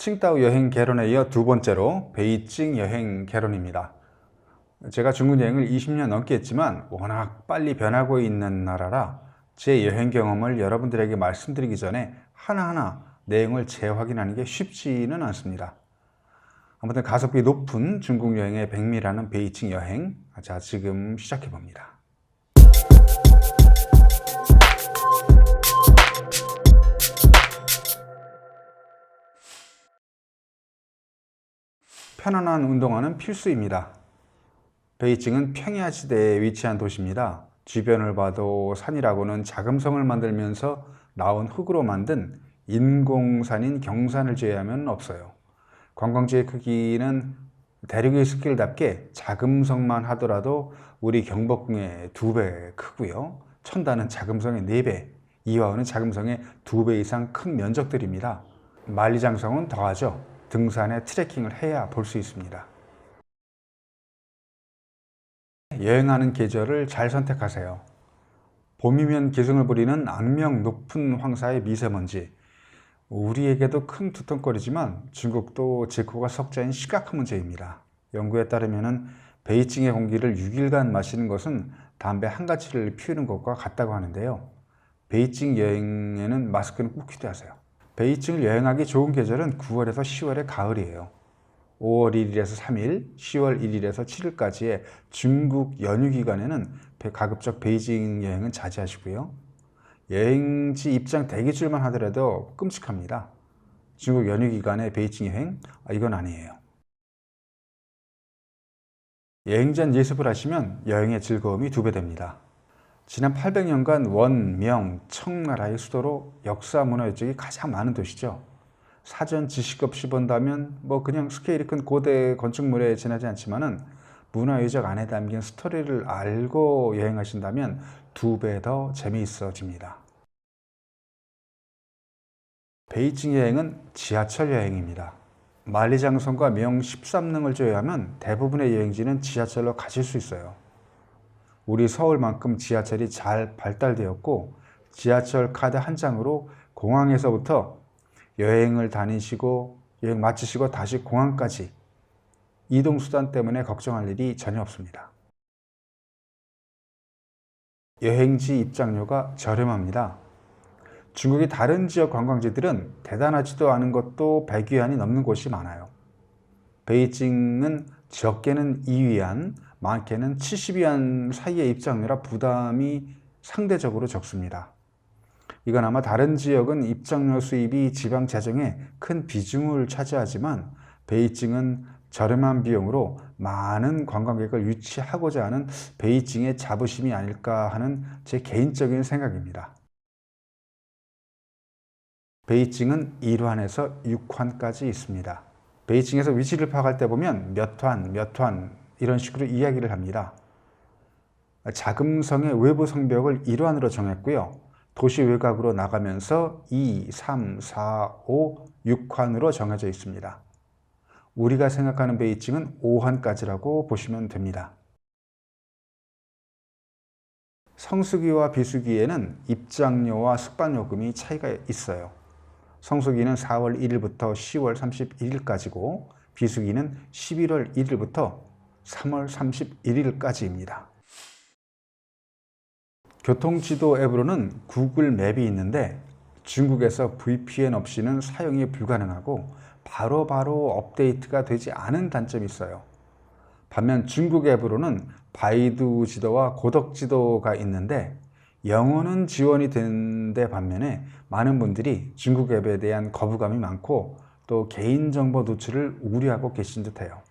칭다오 여행 개론에 이어 두 번째로 베이징 여행 개론입니다. 제가 중국 여행을 20년 넘게 했지만 워낙 빨리 변하고 있는 나라라 제 여행 경험을 여러분들에게 말씀드리기 전에 하나하나 내용을 재확인하는 게 쉽지는 않습니다. 아무튼 가성비 높은 중국 여행의 백미라는 베이징 여행, 자, 지금 시작해 봅니다. 편안한 운동화는 필수입니다. 베이징은 평야지대에 위치한 도시입니다. 주변을 봐도 산이라고는 자금성을 만들면서 나온 흙으로 만든 인공산인 경산을 제외하면 없어요. 관광지의 크기는 대륙의 숲길답게 자금성만 하더라도 우리 경복궁의 2배 크고요. 천단은 자금성의 4배, 이화원은 자금성의 2배 이상 큰 면적들입니다. 만리장성은 더하죠. 등산에 트레킹을 해야 볼 수 있습니다. 여행하는 계절을 잘 선택하세요. 봄이면 기승을 부리는 악명 높은 황사의 미세먼지. 우리에게도 큰 두통거리지만 중국도 지구가 석자인 심각한 문제입니다. 연구에 따르면 베이징의 공기를 6일간 마시는 것은 담배 한 가지를 피우는 것과 같다고 하는데요. 베이징 여행에는 마스크는 꼭 필요하세요. 베이징을 여행하기 좋은 계절은 9월에서 10월의 가을이에요. 5월 1일에서 3일, 10월 1일에서 7일까지의 중국 연휴 기간에는 가급적 베이징 여행은 자제하시고요. 여행지 입장 대기줄만 하더라도 끔찍합니다. 중국 연휴 기간에 베이징 여행, 이건 아니에요. 여행 전 예습을 하시면 여행의 즐거움이 2배 됩니다. 지난 800년간 원, 명, 청 나라의 수도로 역사 문화 유적이 가장 많은 도시죠. 사전 지식 없이 본다면 그냥 스케일이 큰 고대 건축물에 지나지 않지만은 문화 유적 안에 담긴 스토리를 알고 여행하신다면 2배 더 재미있어집니다. 베이징 여행은 지하철 여행입니다. 만리장성과 명 13능을 제외하면 대부분의 여행지는 지하철로 가실 수 있어요. 우리 서울만큼 지하철이 잘 발달되었고 지하철 카드 한 장으로 공항에서부터 여행을 다니시고 여행 마치시고 다시 공항까지 이동수단 때문에 걱정할 일이 전혀 없습니다. 여행지 입장료가 저렴합니다. 중국의 다른 지역 관광지들은 대단하지도 않은 것도 100위안이 넘는 곳이 많아요. 베이징은 적게는 2위안, 많게는 70위안 사이의 입장료라 부담이 상대적으로 적습니다. 이건 아마 다른 지역은 입장료 수입이 지방 재정에 큰 비중을 차지하지만 베이징은 저렴한 비용으로 많은 관광객을 유치하고자 하는 베이징의 자부심이 아닐까 하는 제 개인적인 생각입니다. 베이징은 1환에서 6환까지 있습니다. 베이징에서 위치를 파악할 때 보면 몇 환 이런 식으로 이야기를 합니다. 자금성의 외부 성벽을 1환으로 정했고요. 도시 외곽으로 나가면서 2, 3, 4, 5, 6환으로 정해져 있습니다. 우리가 생각하는 베이징은 5환까지라고 보시면 됩니다. 성수기와 비수기에는 입장료와 숙박요금이 차이가 있어요. 성수기는 4월 1일부터 10월 31일까지고 비수기는 11월 1일부터 3월 31일까지입니다. 교통지도 앱으로는 구글 맵이 있는데 중국에서 VPN 없이는 사용이 불가능하고 바로바로 업데이트가 되지 않은 단점이 있어요. 반면 중국 앱으로는 바이두 지도와 고덕 지도가 있는데 영어는 지원이 되는데 반면에 많은 분들이 중국 앱에 대한 거부감이 많고 또 개인정보 노출을 우려하고 계신 듯해요.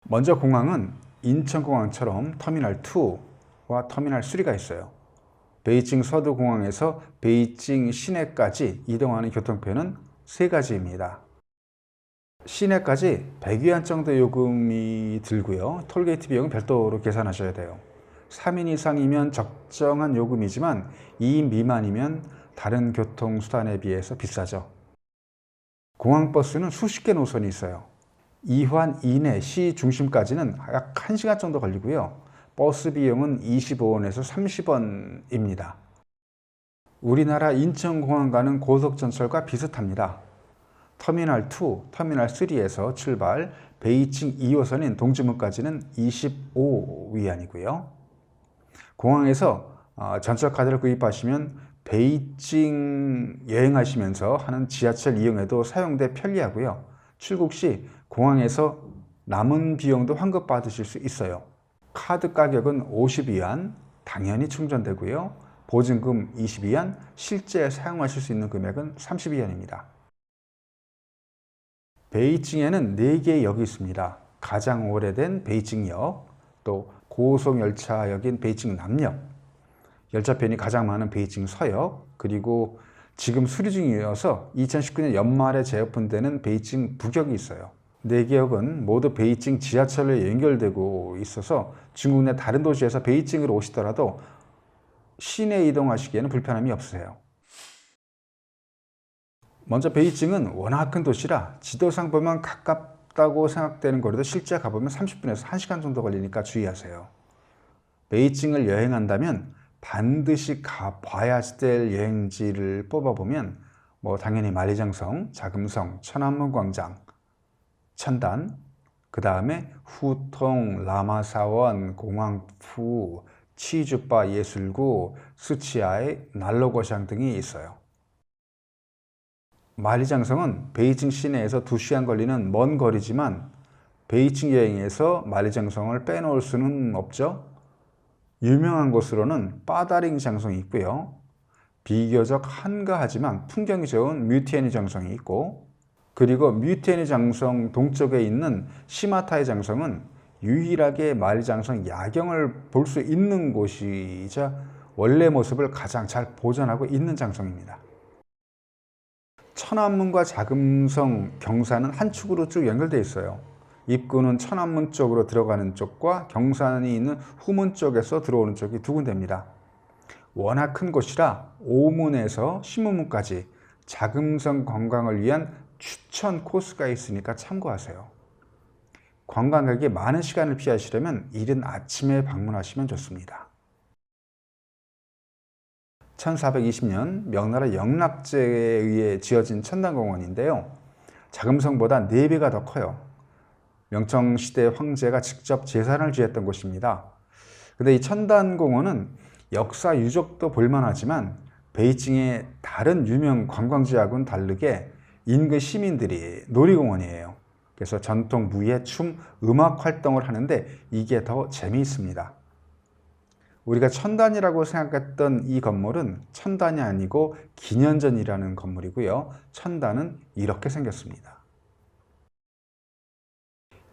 먼저 공항은 인천공항처럼 터미널 2와 터미널 3가 있어요. 베이징 서두공항에서 베이징 시내까지 이동하는 교통편은 3가지입니다. 시내까지 100위안 정도 요금이 들고요. 톨게이트 비용은 별도로 계산하셔야 돼요. 3인 이상이면 적정한 요금이지만 2인 미만이면 다른 교통수단에 비해서 비싸죠. 공항버스는 수십 개 노선이 있어요. 2환 이내 시 중심까지는 약 1시간 정도 걸리고요. 버스 비용은 25원에서 30원입니다. 우리나라 인천공항 가는 고속전철과 비슷합니다. 터미널 2, 터미널 3에서 출발, 베이징 2호선인 동주문까지는 25위안이고요. 공항에서 전철 카드를 구입하시면 베이징 여행하시면서 하는 지하철 이용에도 사용돼 편리하고요. 출국 시 공항에서 남은 비용도 환급받으실 수 있어요. 카드 가격은 50위안, 당연히 충전되고요. 보증금 20위안, 실제 사용하실 수 있는 금액은 30위안입니다. 베이징에는 4개의 역이 있습니다. 가장 오래된 베이징역, 또 고속열차역인 베이징 남역, 열차편이 가장 많은 베이징 서역, 그리고 지금 수리 중이어서 2019년 연말에 재오픈되는 베이징 북역이 있어요. 4개 역은 모두 베이징 지하철로 연결되고 있어서 중국 내 다른 도시에서 베이징으로 오시더라도 시내 이동하시기에는 불편함이 없으세요. 먼저 베이징은 워낙 큰 도시라 지도상 보면 가깝다고 생각되는 거리도 실제 가보면 30분에서 1시간 정도 걸리니까 주의하세요. 베이징을 여행한다면 반드시 가봐야 될 여행지를 뽑아보면 당연히 만리장성, 자금성, 천안문 광장, 천단, 그 다음에 후통, 라마사원, 공항푸, 치주바 예술구, 수치아이, 난로거샹 등이 있어요. 만리장성은 베이징 시내에서 2시간 걸리는 먼 거리지만 베이징 여행에서 만리장성을 빼놓을 수는 없죠. 유명한 곳으로는 빠다링 장성이 있고요. 비교적 한가하지만 풍경이 좋은 뮤티에니 장성이 있고, 그리고 뮤티에니 장성 동쪽에 있는 시마타이 장성은 유일하게 만리장성 야경을 볼 수 있는 곳이자 원래 모습을 가장 잘 보존하고 있는 장성입니다. 천안문과 자금성, 경산은 한 축으로 쭉 연결되어 있어요. 입구는 천안문 쪽으로 들어가는 쪽과 경산이 있는 후문 쪽에서 들어오는 쪽이 두 군데입니다. 워낙 큰 곳이라 오문에서 신문문까지 자금성 관광을 위한 추천 코스가 있으니까 참고하세요. 관광객이 많은 시간을 피하시려면 이른 아침에 방문하시면 좋습니다. 1420년 명나라 영락제에 의해 지어진 천단공원인데요. 자금성보다 4배가 더 커요. 명청시대 황제가 직접 제산을 지었던 곳입니다. 근데 이 천단공원은 역사 유적도 볼만하지만 베이징의 다른 유명 관광지하고는 다르게 인근 시민들이 놀이공원이에요. 그래서 전통 무예, 춤, 음악 활동을 하는데 이게 더 재미있습니다. 우리가 천단이라고 생각했던 이 건물은 천단이 아니고 기년전이라는 건물이고요. 천단은 이렇게 생겼습니다.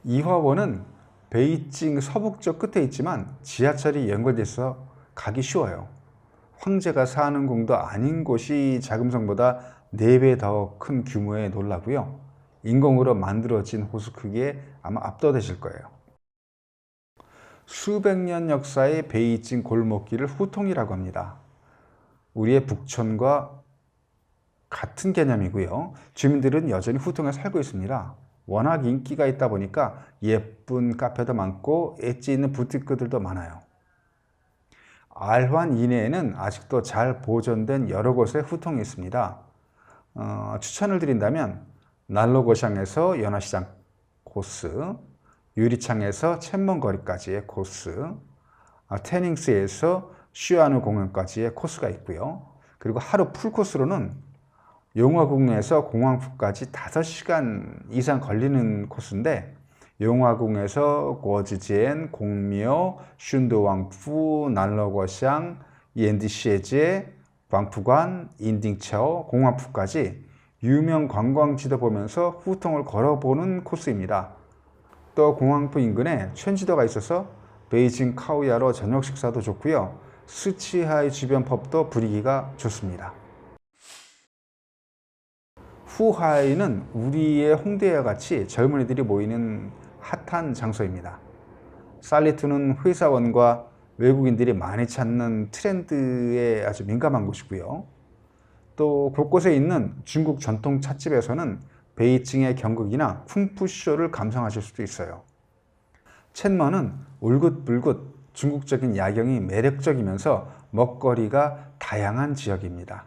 이화원은 베이징 서북쪽 끝에 있지만 지하철이 연결돼서 가기 쉬워요. 황제가 사는 궁도 아닌 곳이 자금성보다 4배 더 큰 규모에 놀라고요. 인공으로 만들어진 호수 크기에 아마 압도되실 거예요. 수백 년 역사의 베이징 골목길을 후통이라고 합니다. 우리의 북촌과 같은 개념이고요. 주민들은 여전히 후통에 살고 있습니다. 워낙 인기가 있다 보니까 예쁜 카페도 많고 엣지 있는 부티크들도 많아요. 알환 이내에는 아직도 잘 보존된 여러 곳의 후통이 있습니다. 추천을 드린다면 난로거샹에서 연화시장 코스, 유리창에서 첸먼거리까지의 코스, 태닝스에서 슈아누 공원까지의 코스가 있고요. 그리고 하루 풀코스로는 용화궁에서 공항푸까지 5시간 이상 걸리는 코스인데 용화궁에서 고지지엔, 공묘, 슌드왕푸, 난로거샹, 옌디시에제, 광푸관, 인딩차오, 공항푸까지 유명 관광지도 보면서 후통을 걸어보는 코스입니다. 또 공항푸 인근에 챈지도가 있어서 베이징 카오야로 저녁 식사도 좋고요. 스치하이 주변 펍도 분위기가 좋습니다. 후하이는 우리의 홍대와 같이 젊은이들이 모이는 핫한 장소입니다. 살리투는 회사원과 외국인들이 많이 찾는 트렌드에 아주 민감한 곳이고요. 또 곳곳에 있는 중국 전통 찻집에서는 베이징의 경극이나 쿵푸쇼를 감상하실 수도 있어요. 첸먼은 울긋불긋 중국적인 야경이 매력적이면서 먹거리가 다양한 지역입니다.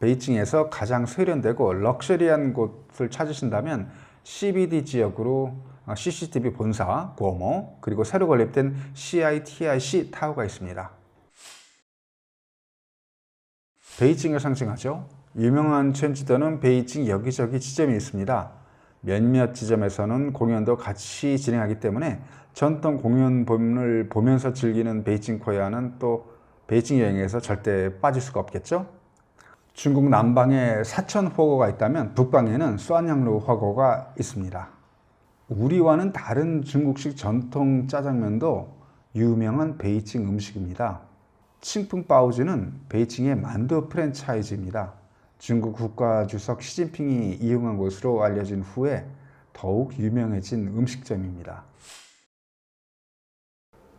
베이징에서 가장 세련되고 럭셔리한 곳을 찾으신다면 CBD 지역으로 CCTV 본사, 고모, 그리고 새로 건립된 CITIC 타워가 있습니다. 베이징을 상징하죠. 유명한 chen 베이징 여기저기 지점이 있습니다. 몇몇 지점에서는 공연도 같이 진행하기 때문에 전통 공연을 보면서 즐기는 베이징 코리아는 또 베이징 여행에서 절대 빠질 수가 없겠죠. 중국 남방에 사천 화거가 있다면 북방에는 수안양루 화거가 있습니다. 우리와는 다른 중국식 전통 짜장면도 유명한 베이징 음식입니다. 칭풍바오즈는 베이징의 만두 프랜차이즈입니다. 중국 국가주석 시진핑이 이용한 것으로 알려진 후에 더욱 유명해진 음식점입니다.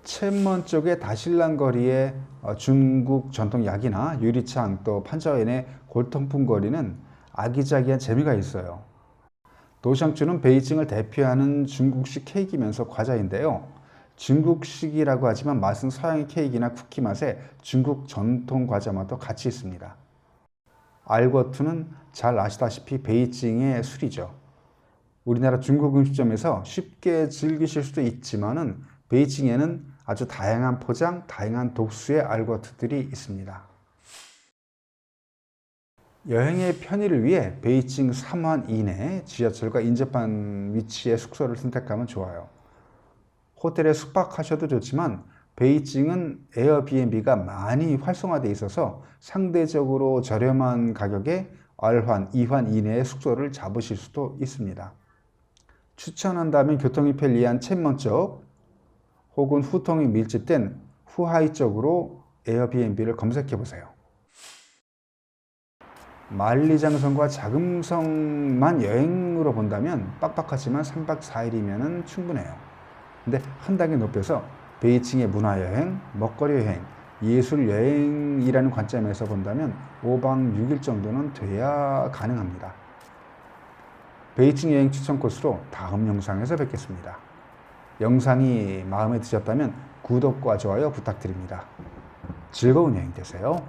첸먼 쪽의 다실란 거리의 중국 전통 약이나 유리창 또 판자원의 골통품 거리는 아기자기한 재미가 있어요. 도샹쭈는 베이징을 대표하는 중국식 케이크면서 과자인데요. 중국식이라고 하지만 맛은 서양의 케이크나 쿠키 맛에 중국 전통 과자 맛도 같이 있습니다. 알궈투는 잘 아시다시피 베이징의 술이죠. 우리나라 중국 음식점에서 쉽게 즐기실 수도 있지만은 베이징에는 아주 다양한 포장, 다양한 독수의 알궈투들이 있습니다. 여행의 편의를 위해 베이징 3환 이내 지하철과 인접한 위치의 숙소를 선택하면 좋아요. 호텔에 숙박하셔도 좋지만 베이징은 에어비앤비가 많이 활성화되어 있어서 상대적으로 저렴한 가격에 얼환, 2환 이내의 숙소를 잡으실 수도 있습니다. 추천한다면 교통이 편리한 첸먼 쪽 혹은 후통이 밀집된 후하이 쪽으로 에어비앤비를 검색해 보세요. 만리장성과 자금성만 여행으로 본다면 빡빡하지만 3박 4일이면 충분해요. 근데 한 단계 높여서 베이징의 문화여행, 먹거리 여행, 예술 여행이라는 관점에서 본다면 5박 6일 정도는 돼야 가능합니다. 베이징 여행 추천 코스로 다음 영상에서 뵙겠습니다. 영상이 마음에 드셨다면 구독과 좋아요 부탁드립니다. 즐거운 여행 되세요.